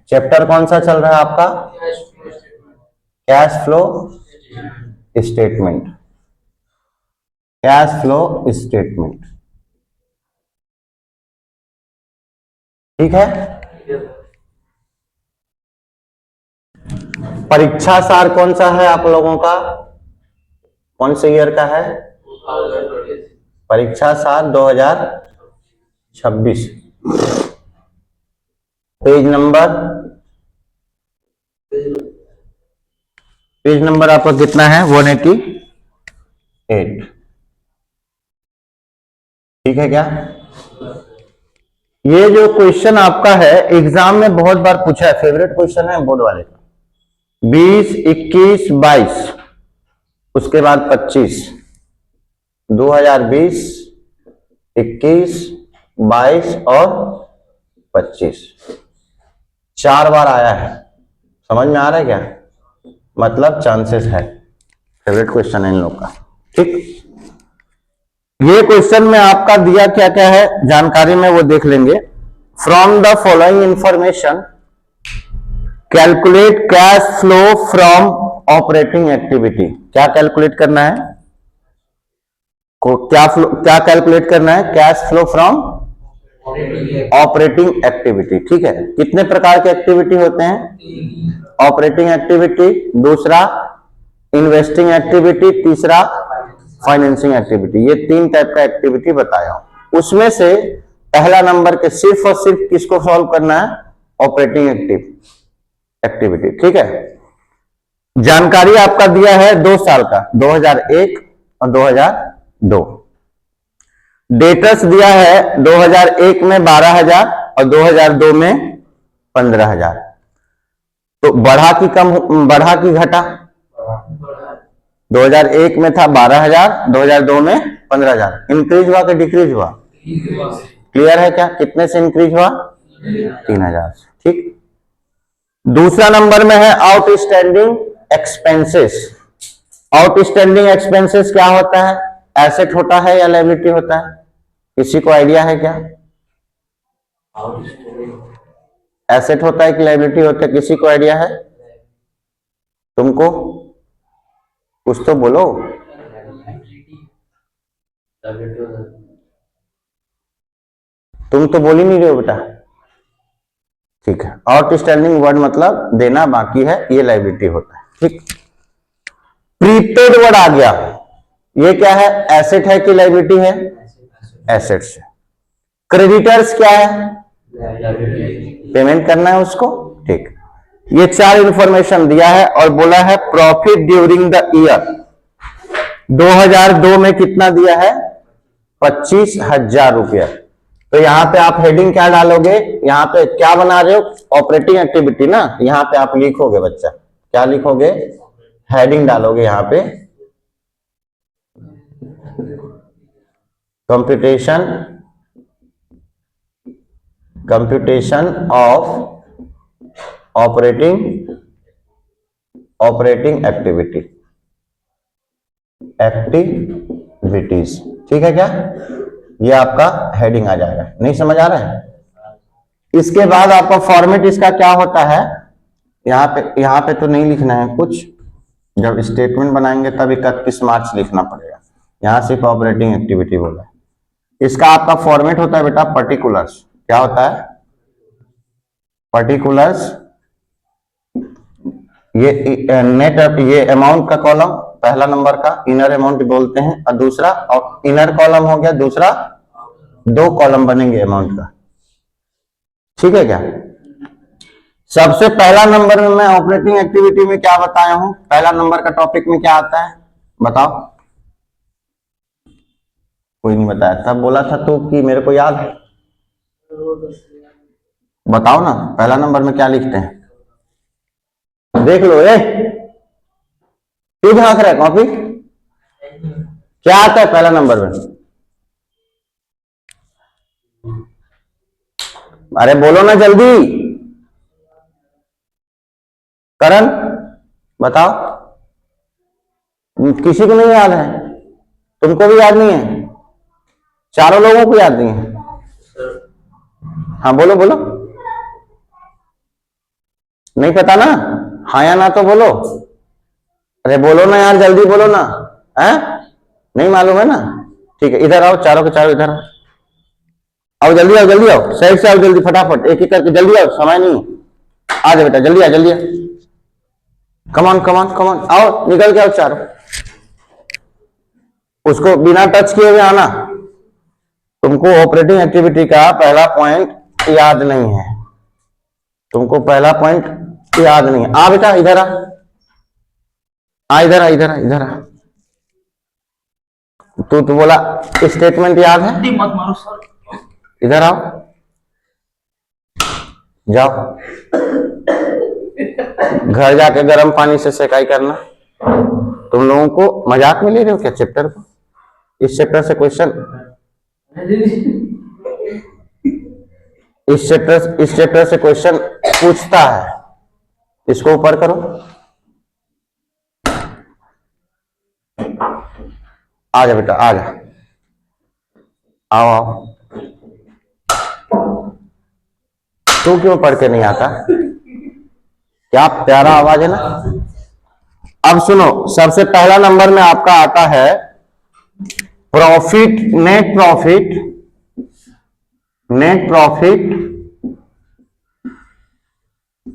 Chapter कौन सा चल रहा है आपका? Cash flow statement. Cash flow statement, ठीक है। परीक्षा सार कौन सा है आप लोगों का? कौन से ईयर का है? परीक्षा सार 2026। पेज नंबर आपका कितना है? 188, ठीक है क्या? ये जो क्वेश्चन आपका है एग्जाम में बहुत बार पूछा है, फेवरेट क्वेश्चन है बोर्ड वाले का। 20, 21, 22, उसके बाद 25, 2020, 21, 22 और 25, 4 बार आया है। समझ में आ रहा है क्या? मतलब चांसेस है, फेवरेट क्वेश्चन है इन लोग का, ठीक। ये क्वेश्चन में आपका दिया क्या क्या है जानकारी में वो देख लेंगे। From the following information calculate cash flow from operating activity. क्या कैलकुलेट करना है? क्या कैलकुलेट करना है? Cash flow from operating activity, ठीक है। कितने प्रकार के एक्टिविटी होते हैं? ऑपरेटिंग एक्टिविटी, दूसरा इन्वेस्टिंग एक्टिविटी, तीसरा फाइनेंसिंग एक्टिविटी। ये 3 टाइप का एक्टिविटी बताया हूं। उसमें से पहला नंबर के सिर्फ और सिर्फ किसको सॉल्व करना है? ऑपरेटिंग एक्टिविटी, ठीक है। जानकारी आपका दिया है 2 साल का, 2001 और 2002। डेटस दिया है 2001 में 12,000 और 2002 में 15,000। तो बढ़ा कि कम, बढ़ा कि घटा? 2001 में था 12,000, 2002 में 15,000। इंक्रीज हुआ कि डिक्रीज हुआ? क्लियर है क्या? कितने से इंक्रीज हुआ? 3,000 से, ठीक। दूसरा नंबर में है आउटस्टैंडिंग एक्सपेंसेस। आउटस्टैंडिंग एक्सपेंसेस क्या होता है? एसेट होता है या लायबिलिटी होता है? किसी को आइडिया है क्या? एसेट होता है कि लायबिलिटी होता है? किसी को आइडिया है? तुमको कुछ तो बोलो। तुम तो बोल ही नहीं रहे हो बेटा, ठीक है। आउटस्टैंडिंग वर्ड मतलब देना बाकी है, ये लायबिलिटी होता है, ठीक। प्रीपेड वर्ड आ गया, ये क्या है? एसेट है कि लायबिलिटी है? एसेट्स है। क्रेडिटर्स क्या है? पेमेंट करना है उसको, ठीक। ये 4 इंफॉर्मेशन दिया है और बोला है प्रॉफिट ड्यूरिंग द ईयर 2002 में कितना दिया है? 25,000 रुपया। तो यहां पे आप हेडिंग क्या डालोगे? यहां पे क्या बना रहे हो? ऑपरेटिंग एक्टिविटी ना, यहां पे आप लिखोगे बच्चा, क्या लिखोगे? हेडिंग डालोगे यहां पे, कंप्यूटेशन ऑफ ऑपरेटिंग एक्टिविटीज, ठीक है क्या? ये आपका हेडिंग आ जाएगा। नहीं समझ आ रहा है? इसके बाद आपका फॉर्मेट इसका क्या होता है? यहाँ पे तो नहीं लिखना है कुछ, जब स्टेटमेंट बनाएंगे तब 31 मार्च लिखना पड़ेगा। यहां सिर्फ ऑपरेटिंग एक्टिविटी बोला है। इसका आपका फॉर्मेट होता है बेटा पर्टिकुलर्स। क्या होता है? पर्टिकुलर्स। ये नेट, ये अमाउंट का कॉलम पहला नंबर का इनर अमाउंट बोलते हैं, और दूसरा इनर कॉलम हो गया, दूसरा 2 कॉलम बनेंगे अमाउंट का, ठीक है क्या? सबसे पहला नंबर में मैं ऑपरेटिंग एक्टिविटी में क्या बताया हूं? पहला नंबर का टॉपिक में क्या आता है बताओ? कोई नहीं बताया, तब बोला था तो कि मेरे को याद है। बताओ ना पहला नंबर में क्या लिखते हैं? देख लो, क्यों झांक रहा है कॉपी? क्या आता है पहला नंबर में? अरे बोलो ना जल्दी, करण बताओ। किसी को नहीं याद है? तुमको भी याद नहीं है? चारों लोगों को याद नहीं है? हाँ बोलो बोलो। नहीं पता ना? हाँ या ना तो बोलो। अरे बोलो ना यार, जल्दी बोलो ना। है नहीं मालूम है ना? ठीक है, इधर आओ, चारों के चारों इधर आओ। आओ जल्दी आओ, जल्दी आओ, साइड से आओ, जल्दी फटाफट एक एक करके जल्दी आओ, समय नहीं है। आ जाओ बेटा, जल्दी आ, जल्दी आ। कमान कमान कमान, आओ निकल के आओ चारों। उसको बिना टच किए हुए आना। तुमको ऑपरेटिंग एक्टिविटी का पहला पॉइंट याद नहीं है, तुमको पहला पॉइंट याद नहीं है। आ बेटा इधर आ, इधर आ, इधर आ, इधर आ। तू तो बोला स्टेटमेंट याद है? मत मारो सर। इधर आओ, जाओ घर जाके गर्म पानी से सेकाई करना। तुम लोगों को मजाक में ले रहे हो क्या चैप्टर को? इस चैप्टर से क्वेश्चन, इस चैप्टर से क्वेश्चन पूछता है। इसको ऊपर करो, आ जा बेटा, आ जा, आओ आओ। तू क्यों पढ़ के नहीं आता? क्या प्यारा आवाज है ना। अब सुनो, सबसे पहला नंबर में आपका आता है profit, net profit. Net profit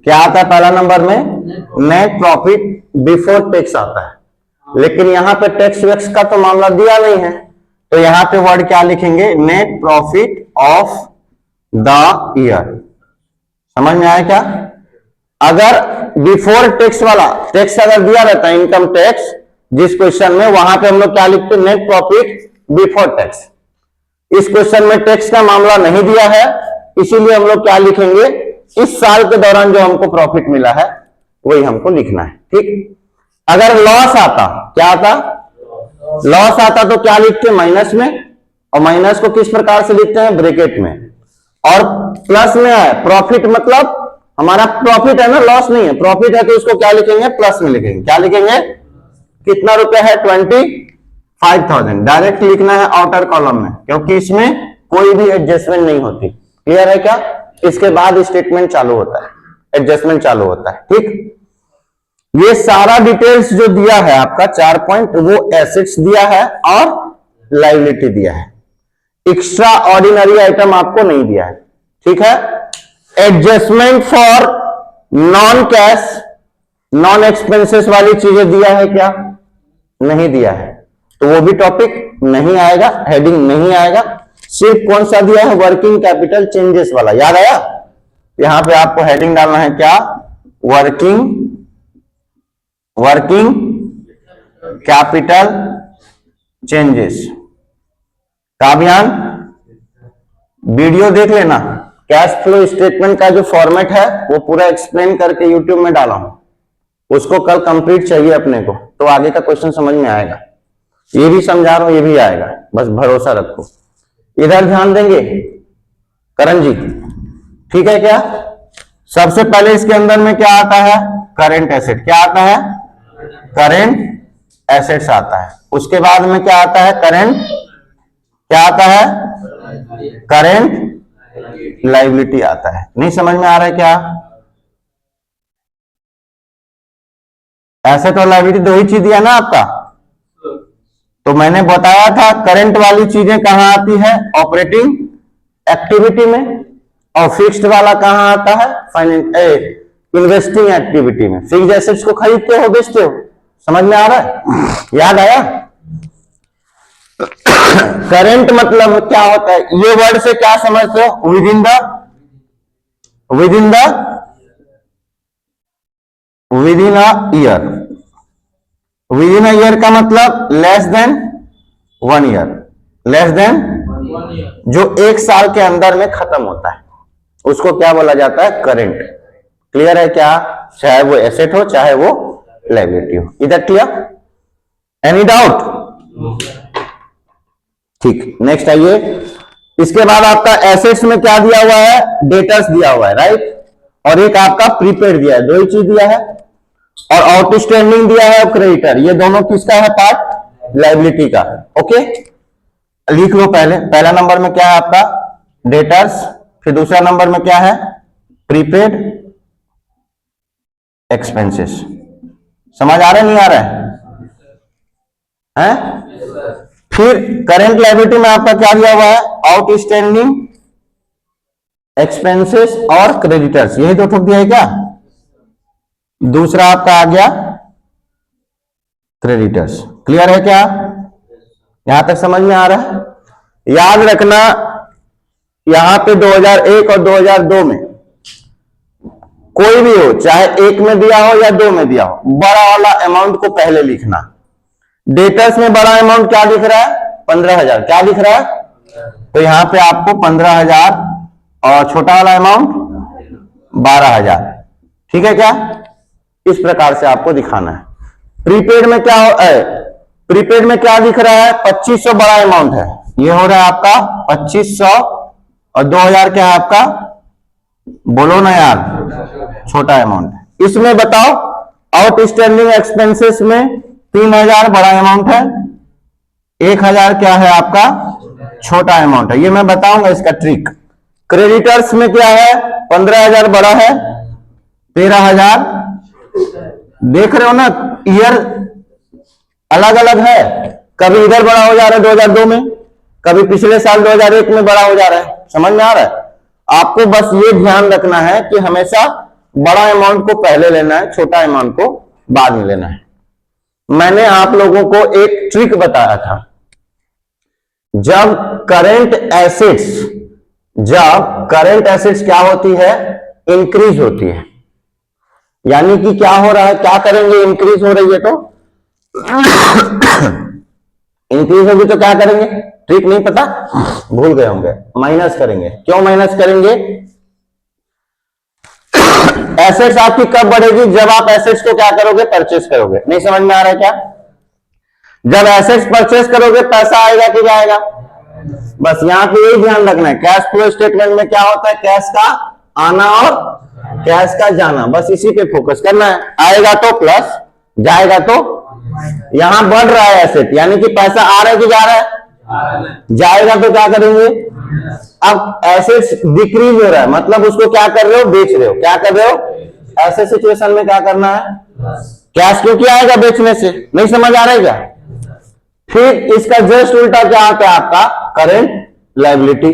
क्या आता है पहला नंबर में? नेट प्रॉफिट बिफोर टैक्स आता है। लेकिन यहां पे टैक्स वैक्स का तो मामला दिया नहीं है, तो यहां पे वर्ड क्या लिखेंगे? Net profit of the year. समझ में आया क्या? अगर बिफोर टैक्स वाला टैक्स अगर दिया रहता है, इनकम टैक्स, जिस क्वेश्चन में, वहां पे हम लोग क्या लिखते हैं? Net profit before tax. इस क्वेश्चन में टैक्स का मामला नहीं दिया है, इसीलिए हम लोग क्या लिखेंगे? इस साल के दौरान जो हमको प्रॉफिट मिला है वही हमको लिखना है। ठीक। अगर लॉस आता, क्या आता? लॉस आता तो क्या लिखते हैं? माइनस में। और माइनस को किस प्रकार से लिखते हैं? ब्रैकेट में। और प्लस में है प्रॉफिट, मतलब हमारा प्रॉफिट है ना, लॉस नहीं है, प्रॉफिट है, तो इसको क्या लिखेंगे? प्लस में लिखेंगे। क्या लिखेंगे? कितना रुपया है? 25,000। डायरेक्ट लिखना है आउटर कॉलम में, क्योंकि इसमें कोई भी एडजस्टमेंट नहीं होती। क्लियर है क्या? इसके बाद स्टेटमेंट चालू होता है, एडजस्टमेंट चालू होता है। ठीक। ये सारा डिटेल्स जो दिया है आपका 4 पॉइंट, वो एसेट्स दिया है और लायबिलिटी दिया है। एक्स्ट्रा ऑर्डिनरी आइटम आपको नहीं दिया है। ठीक है। Adjustment for non cash, non expenses वाली चीजें दिया है क्या? नहीं दिया है, तो वो भी टॉपिक नहीं आएगा, हेडिंग नहीं आएगा। सिर्फ कौन सा दिया है? वर्किंग कैपिटल चेंजेस वाला। याद आया? यहां पे आपको हेडिंग डालना है क्या? Working capital changes. Kavyan video देख लेना, कैश फ्लो स्टेटमेंट का जो फॉर्मेट है वो पूरा एक्सप्लेन करके यूट्यूब में डाला हूं, उसको कल कंप्लीट चाहिए अपने को, तो आगे का क्वेश्चन समझ में आएगा। ये भी समझा रहा हूं, ये भी आएगा, बस भरोसा रखो। इधर ध्यान देंगे करण जी, ठीक है क्या? सबसे पहले इसके अंदर में क्या आता है? Current asset. क्या आता है? करेंट एसेट्स आता है। उसके बाद में क्या आता है? करेंट, क्या आता है? करेंट लायबिलिटी आता है। नहीं समझ में आ रहा है क्या? एसेट और लायबिलिटी दो ही चीज दिया ना आपका, तो मैंने बताया था करंट वाली चीजें कहां आती है? ऑपरेटिंग एक्टिविटी में। और फिक्स्ड वाला कहां आता है? इन्वेस्टिंग एक्टिविटी में। फिक्स्ड एसेट्स को खरीदते हो, बेचते हो। समझ में आ रहा है? याद आया? करंट मतलब क्या होता है? ये वर्ड से क्या समझते हो? With in a year. With in a year का मतलब less than 1 year. Less than, जो 1 साल के अंदर में खत्म होता है, उसको क्या बोला जाता है? करेंट। क्लियर है क्या? चाहे वो एसेट हो, चाहे वो लायबिलिटी हो। इधर क्लियर? Any doubt? ठीक। नेक्स्ट आइए। इसके बाद आपका एसेट्स में क्या दिया हुआ है? डेटर्स दिया हुआ है, राइट। और एक आपका प्रीपेड दिया है, दो ही चीज दिया है। और आउटस्टैंडिंग दिया है और क्रेडिटर। ये दोनों किसका है पार्ट? लायबिलिटी का। ओके, लिख लो। पहला नंबर में क्या है आपका? डेटर्स। फिर दूसरा नंबर में क्या है? प्रीपेड। एक्सपेंसेस। समझ आ रहा है नहीं आ रहा है? फिर करेंट लायबिलिटी में आपका क्या दिया हुआ है? आउटस्टैंडिंग एक्सपेंसेस और क्रेडिटर्स, यही दो ठोक दिया है क्या? दूसरा आपका आ गया क्रेडिटर्स। क्लियर है क्या? यहां तक समझ में आ रहा है? याद रखना यहां पे 2001 और 2002 में कोई भी हो, चाहे एक में दिया हो या दो में दिया हो, बड़ा वाला अमाउंट को पहले लिखना। डेटर्स में बड़ा अमाउंट क्या दिख रहा है? 15,000। क्या दिख रहा है? तो यहां पे आपको 15,000 और छोटा वाला अमाउंट 12,000। ठीक है क्या? इस प्रकार से आपको दिखाना है। प्रीपेड में क्या हो, प्रीपेड में क्या दिख रहा है? 2500 बड़ा अमाउंट है, ये हो रहा है आपका 2500, और 2000 क्या है आपका? बोलो ना यार, छोटा अमाउंट। इसमें बताओ आउटस्टैंडिंग एक्सपेंसेस में 3000 बड़ा अमाउंट है, 1000 क्या है आपका? छोटा अमाउंट है। ये मैं बताऊंगा इसका ट्रिक। क्रेडिटर्स में क्या है? 15,000 बड़ा है, 13,000। देख रहे हो ना, ईयर अलग अलग है, कभी इधर बड़ा हो जा रहा है 2002 में, कभी पिछले साल 2001 में बड़ा हो जा रहा है। समझ में आ रहा है? आपको बस ये ध्यान रखना है कि हमेशा बड़ा अमाउंट को पहले लेना है, छोटा अमाउंट को बाद में लेना है। मैंने आप लोगों को एक ट्रिक बताया था, जब करंट एसेट्स क्या होती है? इंक्रीज होती है। यानी कि क्या हो रहा है? क्या करेंगे? इंक्रीज हो रही है तो इंक्रीज होगी तो क्या करेंगे? ट्रिक नहीं पता? भूल गए होंगे। माइनस करेंगे। क्यों माइनस करेंगे? एसेट्स आपकी कब बढ़ेगी? जब आप एसेट्स को क्या करोगे? परचेस करोगे। नहीं समझ में आ रहा है क्या? जब एसेट्स परचेस करोगे पैसा आएगा कि जाएगा? बस यहां पे यही ध्यान रखना है। कैश फ्लो स्टेटमेंट में क्या होता है? कैश का आना और कैश का जाना, बस इसी पे फोकस करना है। आएगा तो प्लस, जाएगा तो। यहां बढ़ रहा है एसेट, यानी कि पैसा आ रहा है कि जा रहा है? जाएगा तो क्या करेंगे? अब एसेट्स डिक्रीज हो रहा है, मतलब उसको क्या कर रहे हो? बेच रहे हो। क्या कर रहे हो? ऐसे सिचुएशन में क्या करना है? कैश क्योंकि आएगा बेचने से। नहीं समझ आ रहा है क्या? फिर इसका जस्ट उल्टा क्या आता है आपका? Current liability.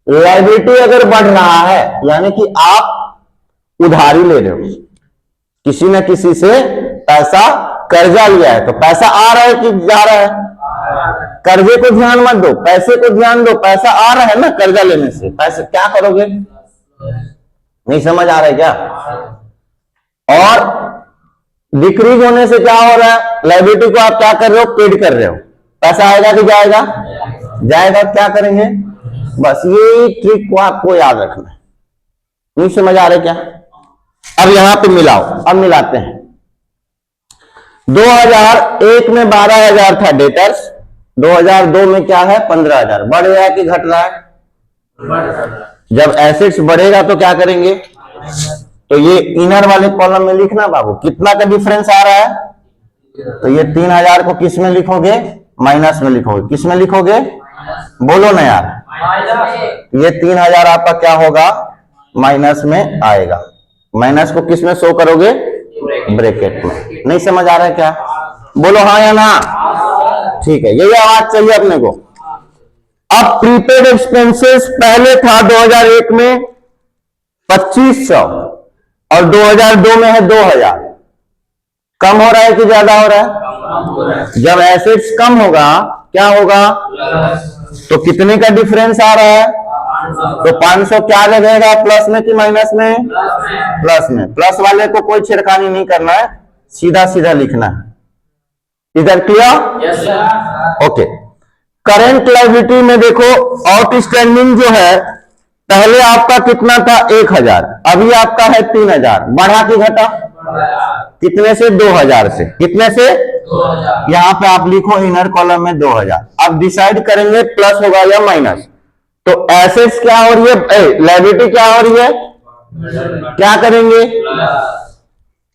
लायबिलिटी अगर बढ़ रहा है, यानी कि आप उधारी ले रहे हो, किसी न किसी से पैसा कर्जा लिया है, तो पैसा आ रहा है कि जा रहा है? कर्जे को ध्यान मत दो, पैसे को ध्यान दो। पैसा आ रहा है ना कर्जा लेने से, पैसे क्या करोगे? नहीं समझ आ रहा है क्या? और डिक्रीज होने से क्या हो रहा है? लायबिलिटी को आप क्या कर रहे हो? पेड कर रहे हो। पैसा आएगा कि जाएगा? जाएगा। क्या करेंगे? बस ये ट्रिक को आपको याद रखना है। नहीं समझ आ रहा है क्या? अब यहां पे मिलाओ। अब मिलाते हैं। 2001 में 12,000 था डेटर्स, 2002 में क्या है? 15,000। बढ़ रहा है कि घट रहा है? जब एसेट्स बढ़ेगा तो क्या करेंगे? तो ये इनर वाले कॉलम में लिखना बाबू, कितना का डिफरेंस आ रहा है? तो ये 3,000 को किस में लिखोगे? माइनस में लिखोगे। किस में लिखोगे? बोलो ना यार। ये 3,000 आपका क्या होगा? माइनस में आएगा। माइनस को किस में शो करोगे? ब्रैकेट में। नहीं समझ आ रहा है क्या? बोलो हाँ या ना। ठीक है, यही आवाज चाहिए अपने को। अब प्रीपेड एक्सपेंसेस पहले था 2001 में 2500 और 2002 में है 2,000। कम हो रहा है कि ज्यादा हो रहा है? जब एसेट्स कम होगा क्या होगा? तो कितने का डिफरेंस आ रहा है? तो 500 क्या लगेगा? प्लस में कि माइनस में? प्लस में। प्लस वाले को कोई छिड़कानी नहीं करना है, सीधा सीधा लिखना है। इधर क्लियर? ओके। करंट लायबिलिटी में देखो आउटस्टैंडिंग जो है, पहले आपका कितना था? 1,000, अभी आपका है 3,000। बढ़ा कि घटा? कितने से? 2,000 से। कितने से? 2,000। यहां पे आप लिखो इनर कॉलम में 2,000। अब डिसाइड करेंगे प्लस होगा या माइनस। तो एसेट्स क्या हो रही है? लायबिलिटी क्या हो रही है? क्या करेंगे?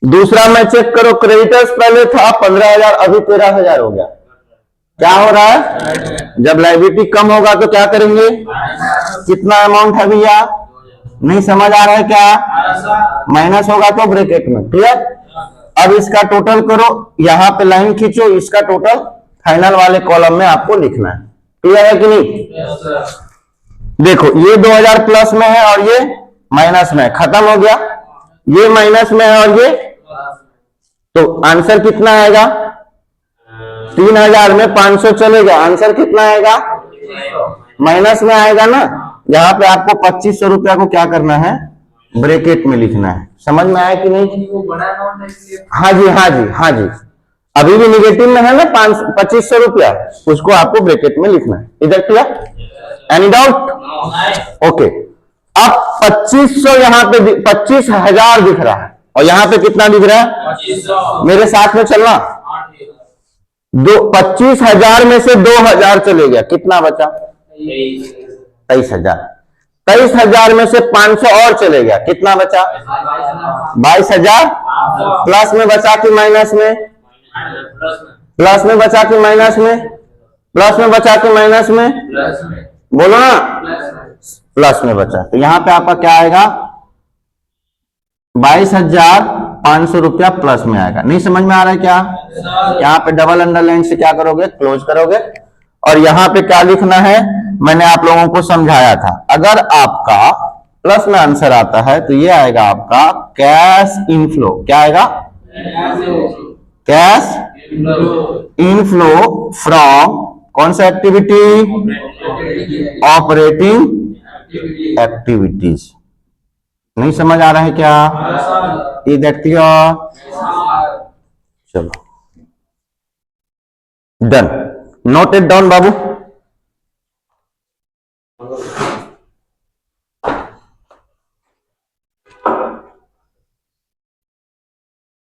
दूसरा में चेक करो, क्रेडिटर्स पहले था 15,000, अभी 13,000 हो गया। क्या हो रहा है? जब लायबिलिटी कम होगा तो क्या करेंगे? कितना अमाउंट है भैया? नहीं समझ आ रहा है क्या? माइनस होगा तो ब्रैकेट में, क्लियर। अब इसका टोटल करो, यहां पे लाइन खींचो, इसका टोटल फाइनल वाले कॉलम में आपको लिखना है, क्लियर है कि नहीं? देखो ये 2000 प्लस में है और ये माइनस में है, खत्म हो गया। ये माइनस में है और ये, तो आंसर कितना आएगा? 3000 में 500 चलेगा, आंसर कितना आएगा? माइनस में आएगा ना। यहाँ पे आपको 2500 रुपया को क्या करना है? ब्रैकेट में लिखना है। समझ में आया कि नहीं? हाँ जी हाँ जी हाँ जी, अभी भी निगेटिव में है ना 2500 रुपया, उसको आपको ब्रैकेट में लिखना है। इधर क्लियर? Any doubt? ओके। अब 2500 यहाँ पे 25,000 दिख रहा है और यहाँ पे कितना दिख रहा है? मेरे साथ में चलना। 25,000 में से 2000 चले गया, कितना बचा? 23,000। 23,000 में से 500 और चले गया, कितना बचा? 22,000। प्लस में बचा कि माइनस में? प्लस में बचा कि माइनस में? प्लस में बचा कि माइनस में? बोलो ना, प्लस में बचा। तो यहां पे आपका क्या आएगा? 22,500 रुपया प्लस में आएगा। नहीं समझ में आ रहा है क्या? यहाँ पे डबल अंडरलाइन से क्या करोगे? क्लोज करोगे। और यहाँ पे क्या लिखना है? मैंने आप लोगों को समझाया था, अगर आपका प्लस में आंसर आता है तो ये आएगा आपका कैश इनफ्लो। क्या आएगा? कैश इनफ्लो फ्रॉम कौन सा एक्टिविटी? Operating activities. नहीं समझ आ रहा है क्या? Is that clear? चलो done, note it down Babu.